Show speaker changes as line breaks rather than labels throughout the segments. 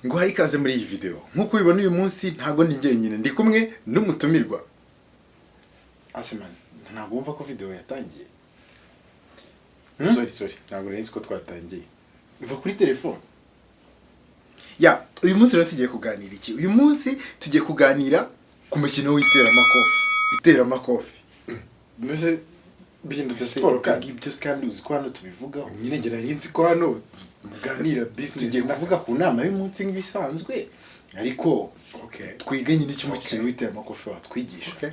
ngo hari ikaze muri iyi video. Nkuko ubibona uyu munsi ntago ndi njyenyine, ndi kumwe n'umutumirwa. Aseman, ntago wumva ko video yatangiye? Sorry, ntago nari ko twatangiye. Mva kuri telefone. Ya, uyu munsi rero tugiye kuganira iki? Uyu munsi tugiye kuganira ku mukino w'iteramakofi. Mbese bihindutse siporo kandi ibyo kandi uzi ko hano tubivugaho. Nyine ngira nzi ko hano muganira business, tugiye kuvuga ku nama y'umunsi nk'ibisanzwe, ariko twige nyine icyo mukino w'iteramakofi watwigisha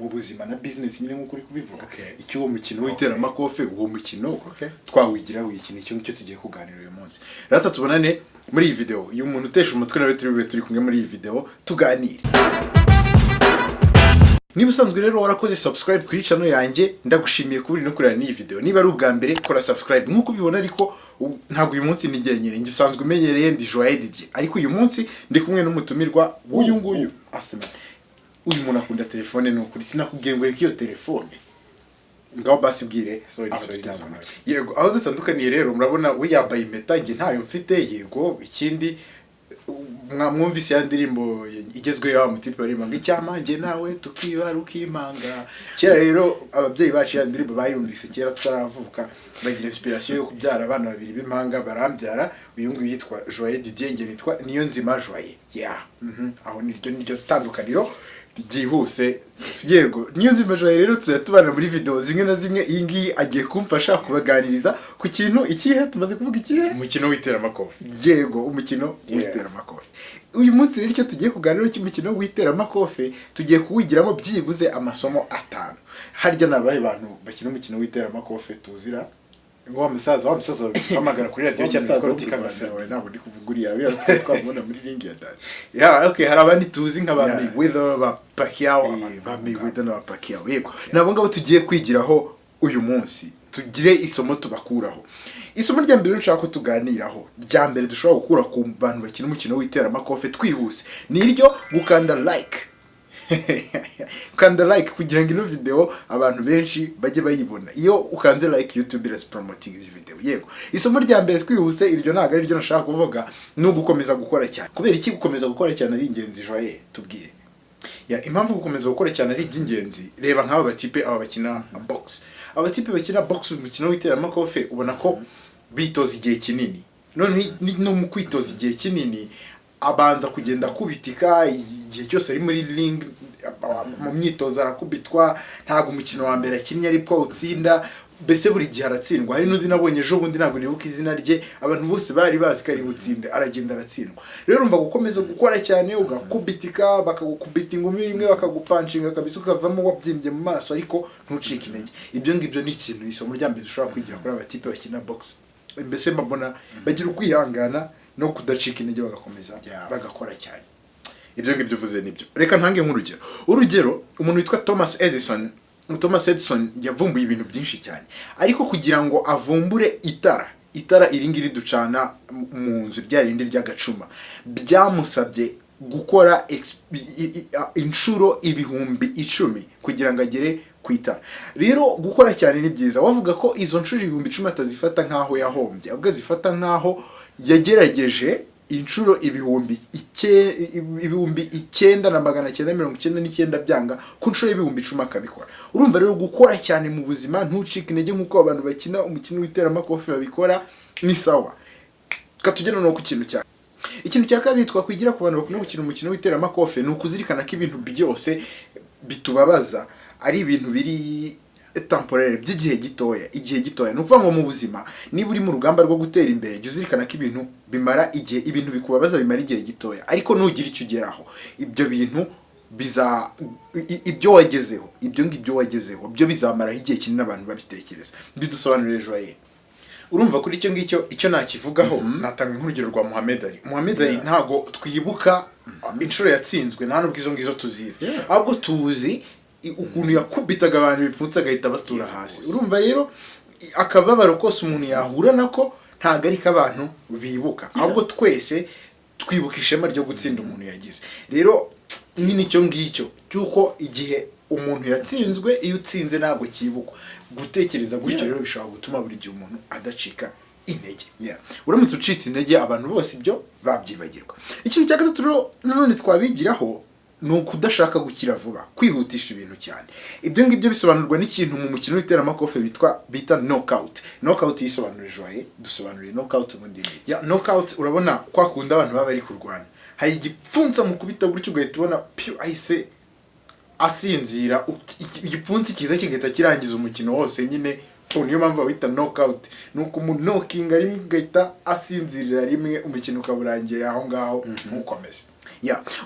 mu buzima na business nyine nk'uko uri kubivuga. Icyo uwo mukino w'iteramakofi, uwo mukino twawigira w'iki nicyo tugiye kuganira uyu munsi. Rata tubonane muri iyi video. Uyu muntu utesha umutwe nawe turi kumwe muri iyi video tuganire. Niba usanzwe rero warakoze subscribe kuri channel yanjye, ndagushimiye kuburi no kureba iyi video. Niba ari ubwa mbere kora subscribe nkuko ubibona, ariko ntago uyu munsi nijyenyere, njye usanzwe umenyereye ndi Joye Didier, ariko uyu munsi ndi kumwe n'umutumirwa uyu nguyu Asema. Uyu muntu akunda telefone n'ukuri, sinakubwiye ngo reka iyo telefone. Ngaho basi bwire, sorry. Yego, aho dutandukaniye rero murabona we yambaye impeta, njye ntayo mfite. Yego, ikindi mwumvise ya ndirimbo igezweho ya mutipe barimo ngo icyama njye nawe tukibaruka impanga. Kera rero ababyeyi bacu ya ndirimbo bayumvise kera tutaravuka, bagira inspiration yo kubyara abana babiri b'impanga, barambyara. Uyu nguyu yitwa Joye Didier, njye nitwa Niyonzima Joye. Aho niryo tandukaniro ryihuse. Yego, Niyonzima Joye rero tuzatubana muri video zimwe na zimwe. Iyi ngiyi agiye kumfasha kubaganiriza ku kintu ikihe tumaze kuvuga, ikihe umukino w'iteramakofi. Yego, umukino w'iteramakofi. Uyu munsi rero icyo tugiye kuganira cy'umukino w'iteramakofi, tugiye kuwigiramo byibuze amasomo 5. Harya nabaye abantu bakina umukino w'iteramakofi tuzira wa musaza amagara kuri radio cyane twarutika ngafe nabo ndi kuvuguriya bya twabona muri ring ya dad. Hari abandi tuzi nk'abami Mayweather, ba Pacquiao, ba Mayweather na Pacquiao. Yego, nabo ngabo tugiye kwigiraho uyu munsi, tugire isomo tubakuraho. Isomo rya mbere nshaka ko tuganiraho, rya mbere dushobora gukura ku bantu bakina umukino w'iteramakofi twihuse, ni iryo gukanda like. Kanda like kugira ngo ino video abantu benshi bajye bayibona. Iyo ukanze like, YouTube ira promoting iyi video. Yego, isomo rya mbere twihuse, iryo ntago ari ryo nashaka kuvuga, no gukomeza gukora cyane. Kubera iki gukomeza gukora cyane ari ingenzi Joye? Tubwiye. Impamvu gukomeza gukora cyane ari iby'ingenzi. Reba nk'aba batipe aba bakina box. Aba batipe bakina box umukino w'iteramakofi, ubona ko bitoza igihe kinini. None no mu kwitoza igihe kinini abanza kugenda kubitika igihe cyose ari muri ring, mu myitozo arakubitwa. Ntago umukino wa mbere akinnye ariko utsinda, bese buri gihe aratsindwa. Hari n'undi nabonye ejo bundi ntago nibuka izina rye, abantu bose bari bazi ko ari butsinde, aragenda aratsindwa. Rero urumva gukomeza gukora cyane, ugakubitika, bakagukubita ingumi imwe, bakagupanchinga kabisa ukavamo wabyimbye mu maso, ariko ntucike intege. Ibyo ngibyo ni ikintu isomo rya mbere dushobora kwigira kuri abatipe bakina box. Mbese mbona bagira ukwihangana no kudacika intege, bagakomeza bagakora cyane. Ibyo ngibyo uvuze nibyo. Reka ntange nk'urugero. Urugero, umuntu witwa Thomas Edison yavumbuye ibintu byinshi cyane, ariko kugira ngo avumbure itara iringiri ducana mu nzu rya rindi ry'agacuma, byamusabye gukora inshuro ibihumbi 10 kugira ngo agere ku itara. Rero gukora cyane ni byiza. Wavuga ko izo nshuro ibihumbi 10 atazifata nkaho yahombye, ahubwo azifata nkaho yagerageje inshuro ibihumbi 9,999 byanga ku nshuro y'ibihumbi 10 akabikora. Urumva rero gukora cyane mu buzima, ntucike intege nk'uko abantu bakina umukino w'iteramakofi babikora, ni sawa. Katugena no ku kintu cyane. Ikintu cya kabiri twakwigira ku bantu bakunda gukina umukino w'iteramakofi, ni ukuzirikana ko ibintu byose bitubabaza ari ibintu biri temporary, by'igihe gitoya. Igihe gitoya no kuvuga ngo mu buzima, niba uri mu rugamba rwo gutera imbere, jya uzirikana ko ibintu bimara igihe, ibintu bikubabaza bimara igihe gitoya, ariko nugira icyo ugeraho, ibyo bintu ibyo wagezeho, ibyo ngibyo wagezeho byo bizamara igihe kinini abantu babitekereza. Bidusobanurire Joye. Urumva kuri icyo ngicyo icyo nakivugaho, natanga nk'urugero rwa Muhammad Ali ntago twibuka inshuro yatsinzwe, nta nubwo izo ngizo tuzizi, ahubwo tuzi ukuntu yakubitaga abantu bipfutse agahita batura hasi. Urumva rero akababaro kose umuntu yahura nako ntago ari abantu bibuka, ahubwo twese twibuka ishema ryo gutsinda umuntu yagize. Rero nyine icyo ngicyo cyuko igihe umuntu yatsinzwe, iyo utsinze ntabwo kibukwa. Gutekereza gutyo rero bishobora gutuma buri gihe umuntu adacika intege. Uramutse ucitse intege abantu bose ibyo babyibagirwa. Ikintu cya gatatu rero nanone twabigiraho ni ukudashaka gukira vuba, kwihutisha ibintu cyane. Ibyo ngibyo bisobanurwa n'ikintu mu mukino w'iteramakofe bita knockout. Knockout yisobanura joye, dusobanuriye knockout ubundi ni. Knockout urabona kwa kunda abantu baba bari kurwana. Hari igipfunsa mu kubita gutyo ugahita ubona ahise asinzira, igipfunsi kiza kigahita kirangiza umukino wose nyine. Niyo mpamvu bawita knockout, nuko umuntu knocking rimwe ugahita asinzirira rimwe, umukino ukaburangiye aho ngaho ntukomeze.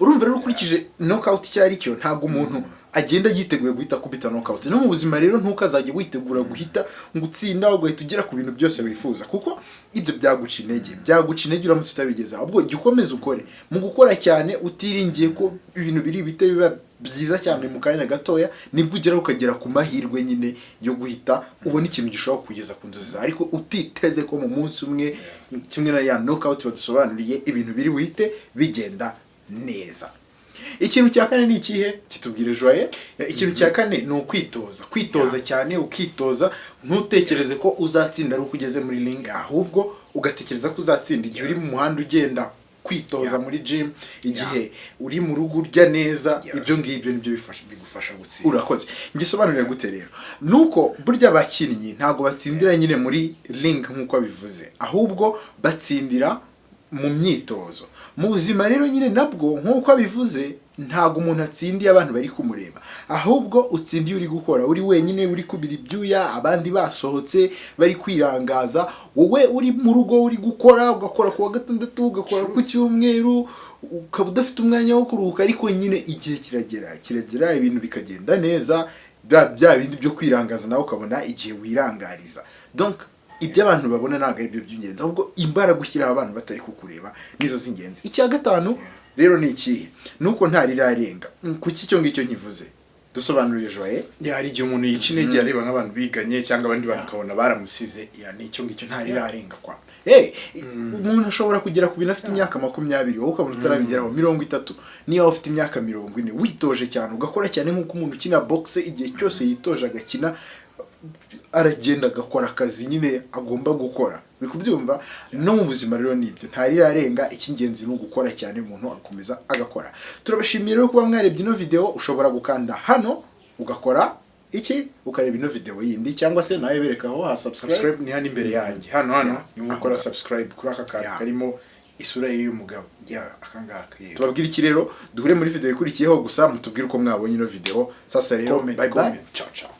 Urumva rero ukurikije knockout icyo ari cyo, ntabwo umuntu agenda yiteguye guhita kubita knockout. No mu buzima rero ntukazajye witegura guhita ngo utsinda ugahita ugera ku bintu byose wifuza, kuko ibyo byaguca intege uramutse utabigeza. Ahubwo jya ukomeza ukore, mu gukora cyane utiringiye ko ibintu biri bite biba byiza cyane mu kanya gatoya, nibwo ugera ukagera ku mahirwe nyine yo guhita ubona ikintu gishobora kugeza ku nzozi zawe, ariko utiteze ko mu munsi umwe kimwe na ya knockout badusobanuriye ibintu biri buhite bigenda neza. Ikintu cya kane ni ikihe? Kitubwire Joye. Ikintu cya kane ni kwitoza cyane, ukitoza ntutekereze ko uzatsinda ari uko ugeze muri ring, ahubwo ugatekereza ko uzatsinda igihe uri mu muhanda ugenda, kwitoza muri gym, igihe uri mu rugo urya neza. Ibyo ngibyo nibyo bigufasha gutsinda. Urakoze. Ngisobanurira gute rero? Nuko burya abakinnyi ntago batsindira nyine muri ring nkuko bivuze, ahubwo batsindira mu myitozo. Mu buzima rero nyine nabwo nkuko abivuze, ntago umuntu atsindiye abantu bari kumureba, ahubwo utsindiye uri gukora, uri wenyine, uri kubira ibyuya, abandi basohotse bari kwirangaza, wowe uri mu rugo uri gukora, ugakora ku wa gatandatu, ugakora ku cyumweru, ukaba udafite umwanya wo kuruhuka, ariko nyine igihe kiragera ibintu bikagenda neza, bya bindi byo kwirangaza nawe ukabona igihe wirangariza. Donc ibyo abantu babona ntabwo ari byo by'ingenzi, ahubwo imbaraga ushyiraho abantu batari kukureba nizo z'ingenzi. Icya gatanu rero ni ikihe? Nuko ntarirarenga. Kuki cyo ngicyo nkivuze? Dusobanurire Joye. Hari igihe umuntu yica intege areba nk'abantu biganye cyangwa abandi bantu akabona baramusize, nicyo ngicyo ntarirarenga kwa. Umuntu ashobora kugera ku bintu afite imyaka 20, wowe ukabona utarabigeraho 30. Niba ufite imyaka 40 witoje cyane, ugakora cyane nk'uko umuntu ukina boxe igihe cyose yitoje agakina, aragenda agakora akazi nyine agomba gukora. Uri kubyumva? No mu buzima rero nibyo, ntarirarenga. Icy'ingenzi ni ugukora cyane, umuntu akomeza agakora. Turabashimiye rero kuba mwarebye ino video. Ushobora gukanda hano ugakora iki, ukareba ino video yindi, cyangwa se nawe berekaho ha subscribe ni hano imbere yanjye. Hano ni ukora subscribe kuri aka kantu karimo isura y'umugabo. Akangaka. Tubabwira iki rero? Duhure muri video ikurikiyeho, gusa mutubwire uko mwabonye ino video. Sasa rero bye bye. Ciao ciao.